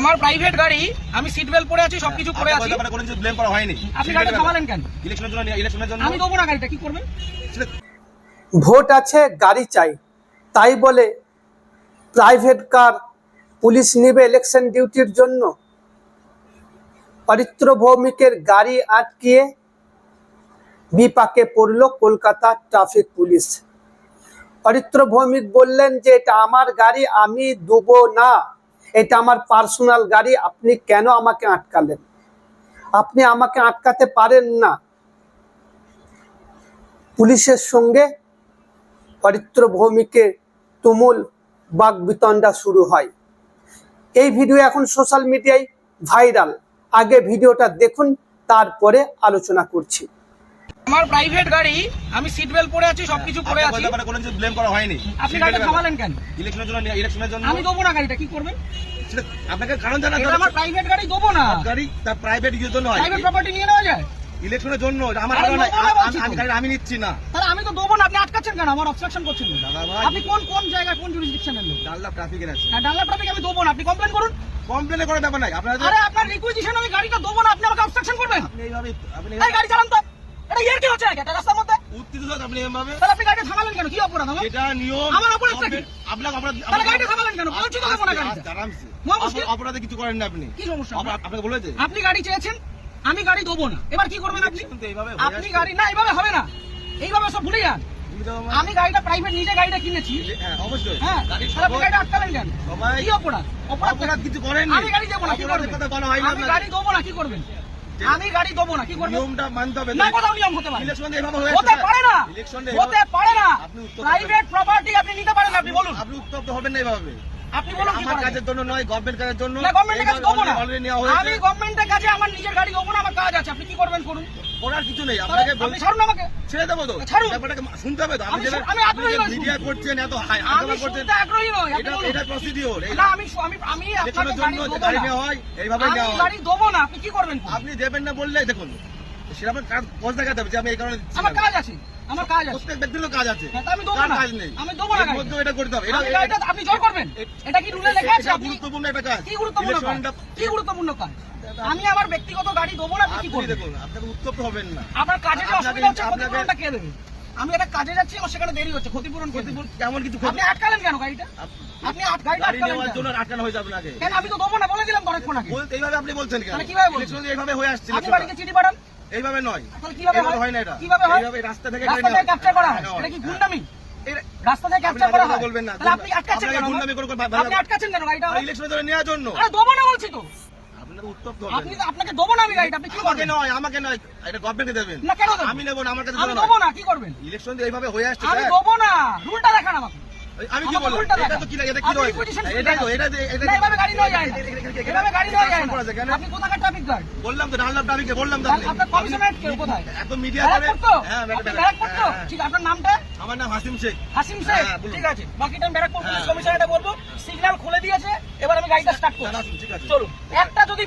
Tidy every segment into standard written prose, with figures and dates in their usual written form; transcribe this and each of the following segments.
আমার প্রাইভেট গাড়ি, আমি সিট বেল্ট পরে আছি, সবকিছু করে আছি। ব্যাপারে কোনো কিছু ব্লেম করা হয়নি। আপনি গাড়িটা থামালেন কেন? ইলেকশনের জন্য আমি দেবো না গাড়িটা, কি করবেন? ভোট আছে, গাড়ি চাই, তাই বলে প্রাইভেট কার পুলিশ নেবে ইলেকশন ডিউটির জন্য? অরিত্র ভৌমিকের গাড়ি আটকিয়ে বিপাকে পড়ল কলকাতা ট্রাফিক পুলিশ। অরিত্র ভৌমিক বললেন যে এটা আমার গাড়ি, আমি দেবো না, এটা আমার পার্সোনাল গাড়ি, আপনি কেন আমাকে আটকালেন? আপনি আমাকে আটকাতে পারেন না। পুলিশের সঙ্গে অরিত্র ভৌমিকের তুমুল বাকবিতণ্ডা শুরু হয়। এই ভিডিও এখন সোশ্যাল মিডিয়ায় ভাইরাল। আগে ভিডিওটা দেখুন, তারপরে আলোচনা করছি। আমার প্রাইভেট গাড়ি, আমি সিট বেল্ট পরে আছি, সবকিছু করে আছি। ব্যাপারে কোনো কিছু ব্লেম করা হয়নি। আপনি গাড়িটা থামালেন কেন? ইলেকশনের জন্য আমি দেবো না গাড়িটা, কি করবেন? আপনাকে কারণ জানা এটা আমার প্রাইভেট গাড়ি, দেবো না। গাড়ি তার প্রাইভেট ইউজের জন্য হয়। প্রাইভেট প্রপার্টি নিয়ে নেওয়া যায় ইলেকশনের জন্য আমার আরে কারণ দেবো না বলছি তো। গাড়ি আমি নিচ্ছি না। তাহলে আমি তো দেবো না, আপনি আটকাচ্ছেন কেন? আমার অবস্ট্রাকশন করছেন কেন? দাদা ভাই, আপনি কোন জায়গায়, কোন জুরিসডিকশনের লোক? ডাল্লা ট্রাফিকের আছে। ডাল্লা ট্রাফিক আমি দেবো না, আপনি কমপ্লেন করুন। কমপ্লেন করার ব্যাপার নাই। আপনারা আরে আপনার রিকুইজিশন, আমি গাড়িটা দেবো না, আপনি আমাকে অবস্ট্রাকশন করবেন? আপনি এই গাড়ি চালান তো, এটা ইয়ার কি হচ্ছে একটা রাস্তার মধ্যে? উত্তেজিত আপনি এভাবে, তাহলে আপনি গাড়িটা থামালেন কেন? কি অপরাধ আমার? এটা নিয়ম। আমার অপরাধটা কি? আপনাকে তাহলে গাড়িটা থামালেন কেন? বলছি তো দেবো না গাড়িটা। আরামসে মহা মুশকিল। অপরাধে কিছু করেন না আপনি। কি সমস্যা? আপনাকে বলেছে আপনি গাড়ি চেয়েছেন, আমি গাড়ি দেবো না, এবার কি করবেন আপনি? কিন্তু এইভাবে আপনি গাড়ি না, এইভাবে হবে না, এইভাবে সব ভুলে যান। আমি গাড়িটা প্রাইভেট, নিজে গাড়িটা কিনেছি। হ্যাঁ অবশ্যই। হ্যাঁ, তাহলে আপনি গাড়িটা আটকালেন কেন? সবাই কি অপরাধ? অপরাধ কিছু করেন আমি গাড়ি দেবো না, কি করবেন? কথা বলা হয় না। আমি গাড়ি দেবো না, কি করবেন? আমি গাড়ি দেবো না, কি করবেন? নিয়মটা মানতে হবে। না, কোথাও নিয়ম হতে পারে? ইলেকশনে এভাবে হয়ে হতে পারে না, ইলেকশনে হতে পারে না। আপনি উত্তর প্রাইভেট প্রপার্টি আপনি নিতে পারেন, আপনি বলুন। আপনি উত্তপ্ত হবেন না এইভাবে। আপনি বলুন কি আমার করা কাজের যায়? জন্য নয়, গভর্নমেন্ট কাজের জন্য। না, গভর্নমেন্টের কাছে দেবো না। অলরেডি নেওয়া হয়েছে। আমি গভর্নমেন্টের কাছে আমার নিজের গাড়ি দেবো না, আমার কাজ আছে, আপনি কি করবেন করুন। করার কিছু নেই। আপনাকে আপনি ছাড়ুন আমাকে। ছেড়ে দেবো তো। ছাড়ুন। ব্যাপারটাকে শুনতে হবে তো। আমি আগ্রহী নই। মিডিয়া করছেন, এত আমি হাঙ্গামা করছেন, শুনতে আগ্রহী নই, আপনি বলুন। এটা প্রসিডিওর। না, আমি আপনাকে ইলেকশনের গাড়ি জন্য দেবো গাড়ি না। নেওয়া হয়, এইভাবে আমি নেওয়া হয়। গাড়ি দেবো না, আপনি কি করবেন করুন। আপনি দেবেন না বললে দেখুন সেটা আপনার কাজ দেখাতে হবে যে আমি এই কারণে দিচ্ছি আমার না। কাজ আছে, আমার কাজ আছে। প্রত্যেক ব্যক্তিরও কাজ আছে। হ্যাঁ, তা আমি দেবো কার না, কাজ নেই? আমি দেবো না এর গাড়ি। মধ্যেও এটা করতে হবে। আমি গাড়িটা আপনি জোর করবেন? এটা কি রুলে লেখা আছে? এটা আপনি গুরুত্বপূর্ণ একটা কাজ। কি গুরুত্বপূর্ণ কাজ? ইলেকশনটা কি গুরুত্বপূর্ণ কাজ? আমি আমার ব্যক্তিগত গাড়ি দেবো না, আপনি কি আপনি করবেন? দেখুন, আপনাকে উত্তপ্ত হবেন না। আপনার কাজে যে অসুবিধা হচ্ছে, আপনাকে- ক্ষতিপূরণটা কে দেবে? আমি একটা কাজে যাচ্ছি, আমার সেখানে দেরি হচ্ছে, ক্ষতিপূরণ কে দেবে? কেমন কিছু আপনি আটকালেন কেন গাড়িটা? আপনি গাড়িটা গাড়ি আটকালেন নেওয়ার কেন? জন্য আটকানো হয়েছে আপনাকে। কেন আমি তো দেবো না বলে দিলাম তো অনেকক্ষণ আগে। বলতে এইভাবে আপনি বলছেন কেন? তাহলে কিভাবে বলছেন? ইলেকশনে এইভাবে হয়ে আসছে। আপনি বাড়িতে চিঠি পাঠান। এইভাবে নয়। তাহলে কিভাবে এইভাবে হয়? হয় না এটা। কিভাবে হয়? এইভাবে রাস্তা থেকে রাস্তা থেকে ক্যাপচার করা হয়, নেওয়া এটা কি হয়। গুন্ডামি? এই- রাস্তা থেকে আপনি ক্যাপচার করা কথা হয়? বলবেন না। তাহলে আপনি আটকাচ্ছেন আপনাকে কেন? গুন্ডামি করে আপনি আটকাচ্ছেন কেন গাড়িটা? ইলেকশনে ধরে নেওয়ার জন্য। আরে দেবো না বলছি তো। আপনার উত্তপ্ত আপনি হবেন। আপনাকে দেবো না আমি গাড়িটা, আপনি কি আমাকে করবেন? নয়, আমাকে নয়, এটা গভর্নমেন্টকে দেবেন। না, কেন দেবো? আমি নেব না, আমার কাছে আমি দেবেন দেবো না, কি করবেন? ইলেকশন এইভাবে হয়ে আসছে আমি স্যার। দেবো না, রুলটা দেখান আমাকে। আমি কি আমাকে বললাম? উল্টা এটা দেখান। তো কি এটা কি আপনি রয়েছে? requisition এটাই তো, দেখান। এটা না, এভাবে গাড়ি নেওয়া যায় না। এভাবে গাড়ি নেওয়া যায় না। কেন? আপনি কোথাকার ট্রাফিক গার্ড? বললাম তো ডানলাম ট্রাফিকে বললাম তো আপনি। আপনার কমিশনারেট কে কোথায়? এত মিডিয়া করে। ব্যারাকপুর তো? হ্যাঁ, আপনি ব্যারাকপুর তো? হ্যাঁ। ঠিক, আপনার নামটা? আমার নাম হাসিম শেখ। হাসিম শেখ। হ্যাঁ, বলুন। ঠিক আছে, বাকিটা আমি ব্যারাকপুর পুলিশ হ্যাঁ। কমিশনারেটে বলবো। সিগন্যাল খুলে দিয়েছে, এবার আমি গাড়িটা স্টার্ট করব। জানাসুন, ঠিক আছে। চলুন। একটা যদি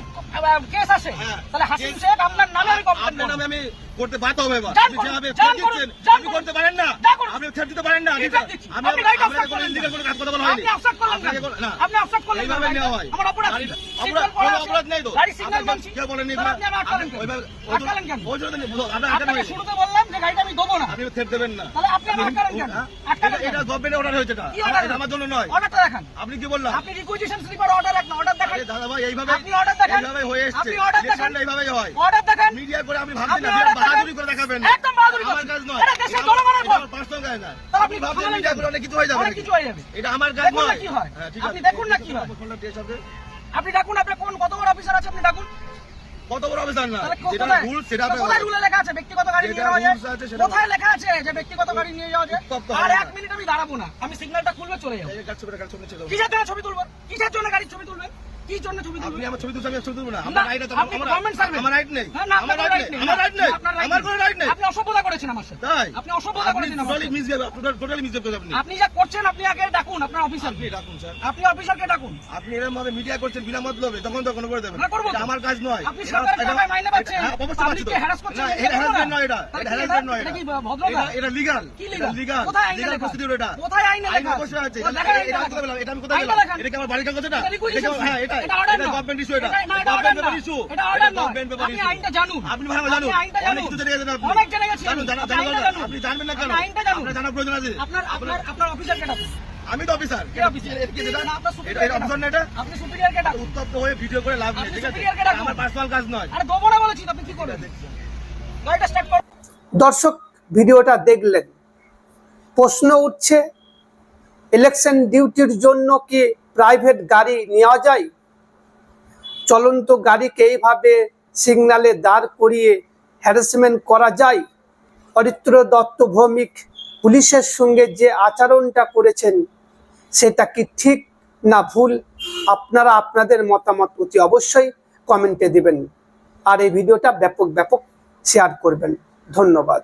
কেস আসে, হ্যাঁ। তাহলে হাসিম শেখ আপনার নামে আমি কমপ্লেন আপনার করব। নামে আমি করতে বাধ্য হবে এবার। যান আপনি করুন, যেভাবে যান থ্রেট করুন, দিচ্ছেন, যান আপনি করুন। করতে পারেন না। যান করুন। আপনি থ্রেট দিতে পারেন না। কি থ্রেট দিচ্ছি? আমি আপনি গাড়িটা আপনাকে অফসাইড কোনো করলেন ইলিগাল কেন? কোনো কাজ কথা বলা হয়নি। আপনি অফসাইড করলেন আপনাকে কেন? না। আপনি অফসাইড করলেন কেন? এইভাবে নেওয়া হয়। আমার অপরাধ কি? অপরাধ সিগন্যাল কোনো অপরাধ নেই তো। গাড়ি সিগন্যাল আপনাকে মানছি। কেউ বলেনি তাহলে আপনি আমার আটকালেন কেন? ওইভাবে আটকালেন কেন? ওই জন্য আপনার আটকানো আপনাকে হয়নি। শুরুতে বললাম যে গাড়িটা আমি দেবো না। আপনি থ্রেট দেবেন না। তাহলে আপনি আমার আটকালেন কেন? আটকালেন এটা কেন? গভর্নমেন্টের অর্ডার হয়েছে এটা। কি order? এটা আমার জন্য নয়। অর্ডারটা দেখান। আপনি কি বললাম? আপনি রিকুইজিশন স্লিপার অর্ডার রাখেন, অর্ডার দেখান। আরে দাদা ভাই এইভাবে আপনি order দেখান। এইভাবে হয়ে এসেছে। আপনি order দেখান। ইলেকশনটা এইভাবেই হয়। অর্ডার দেখান। মিডিয়া করে আপনি ভাবছেন আপনি না order বাহাদুরি দেখান। করে দেখাবেন। একদম বাহাদুরি আমার করছেন। কাজ নয়। এটা দেশের জনগণের ভোট। আমার পার্সোনাল কাজ না। তাহলে আপনি আপনি ভাবছেন থামালেন মিডিয়া কেন? করে অনেক কিছু হয়ে যাবে অনেক নাকি? কিছু হয়ে যাবে। এটা আমার কাজ দেখুন না নয়। কি হয়। হ্যাঁ, ঠিক আপনি আছে। দেখুন না কি হয়। ফোনটা টেস্ট হবে। আপনি ডাকুন, আপনার কত বড় অফিসার আছে আপনি ডাকুন। কত বড় অফিসার না? তাহলে যেটা কোথায়? রুল সেটা কোথায় রুলে লেখা আছে ব্যক্তিগত গাড়ি নিয়ে যেটা যাওয়া যায়? rules আছে সেটা- কোথায় লেখা আছে যে ব্যক্তিগত গাড়ি নিয়ে যাওয়া যায়? উত্তপ্ত আর হবে এক না। মিনিট আমি দাঁড়াবো না, আমি সিগন্যালটা খুলবে চলে যাবো। এই কাজ করে কাজ করতে চলো। কিসের জন্য ছবি তুলবেন? কিসের জন্য গাড়ির ছবি তুলবেন? কি জন্য ছবি আপনি তুলবেন? আমার ছবি তুলছেন, আমি ছবি তুলবো না। না, আমার রাইট আছে। আপনি গভর্নমেন্ট সার্ভেন্ট। আমার রাইট নেই। হ্যাঁ, না, আমার আপনার রাইট right নেই। নেই। আমার রাইট নেই। আপনার right আমার নেই। কোনো রাইট নেই। আপনি অসভ্যতা করেছেন আমার সাথে। তাই আপনি অসভ্যতা করেছেন আমার টোটালি সাথে। মিসবিহেভ, টোটালি মিসবিহেভ করেছেন আপনি। আপনি যা করছেন, আপনি আগে ডাকুন আপনার অফিসারকে। আপনি ডাকুন স্যার। আপনি অফিসারকে ডাকুন। আপনি এরকম ভাবে মিডিয়া করছেন বিনা মতলবে, তখন তখন করে দেবেন। না, করবো তো। এটা আমার কাজ নয়। আপনি সরকারের টাকায় মাইনে পাচ্ছেন, হ্যাঁ, অবশ্যই পাচ্ছি তো। পাবলিককে harass করছেন, না, এটা এটা করবো না। harassment নয় এটা। তাহলে এটা কি harassment নয় এটা এটা। কি ভদ্রতা? এটা লিগ্যাল। কি এটা legal? লিগ্যাল। কোথায় আইনে লিগ্যাল লেখা? প্রসিডিউর এটা। কোথায় আইনে আইন লেখা? অবশ্যই আছে। ও, দেখান আইনে এটা আমি লেখা। কোথায় পেলাম? এটা আমি কোথায় আইনে পেলাম? দেখান। এটা কি আমার বাড়ির কাগজ এটা? এটা requisition হ্যাঁ, এটা এটা order এটা নয়। গভর্নমেন্ট ইস্যু, এটা এটা- না, এটা order গভর্নমেন্ট নয়। ইস্যু, এটা order নয়। গভর্নমেন্ট পেপার আপনি ইস্যু। আইনটা জানুন। আপনি ভালো জানুন, আপনি আইনটা অনেক জানুন। কিছু জেনে গেছেন আপনি। অনেক জেনে গেছি জানুন, আমি। জানা আপনি জানা আইনটা দরকার। জানুন। আপনি জানবেন না কেন? আপনি আইনটা জানুন। আপনার জানার প্রয়োজন আছে। আপনার অফিসার কেটা? আমি তো অফিসার। কে অফিসার? এটা আপনার superior এটা অফিসার না এটা? আপনি সুপিরিয়র কেটা? উত্তপ্ত হয়ে ভিডিও করে লাভ নেই, আপনি ঠিক আছে? superior কে ডাকুন। আমার পার্সোনাল কাজ নয়। আরে দেবো না বলেছি তো, আপনি কি করবেন? গাড়িটা স্টার্ট করুন। দর্শক ভিডিওটা দেখলেন, প্রশ্ন উঠছে ইলেকশন ডিউটির জন্য কি প্রাইভেট গাড়ি নেওয়া যায়? চলন্ত গাড়িকে এইভাবে সিগন্যালে দাঁড় করিয়ে হ্যারাসমেন্ট করা যায়? অরিত্র দত্ত ভৌমিক পুলিশের সঙ্গে যে আচরণটা করেছেন সেটা কি ঠিক না ভুল? আপনারা আপনাদের মতামত অতি অবশ্যই কমেন্টে দিবেন আর এই ভিডিওটা ব্যাপক শেয়ার করবেন। ধন্যবাদ।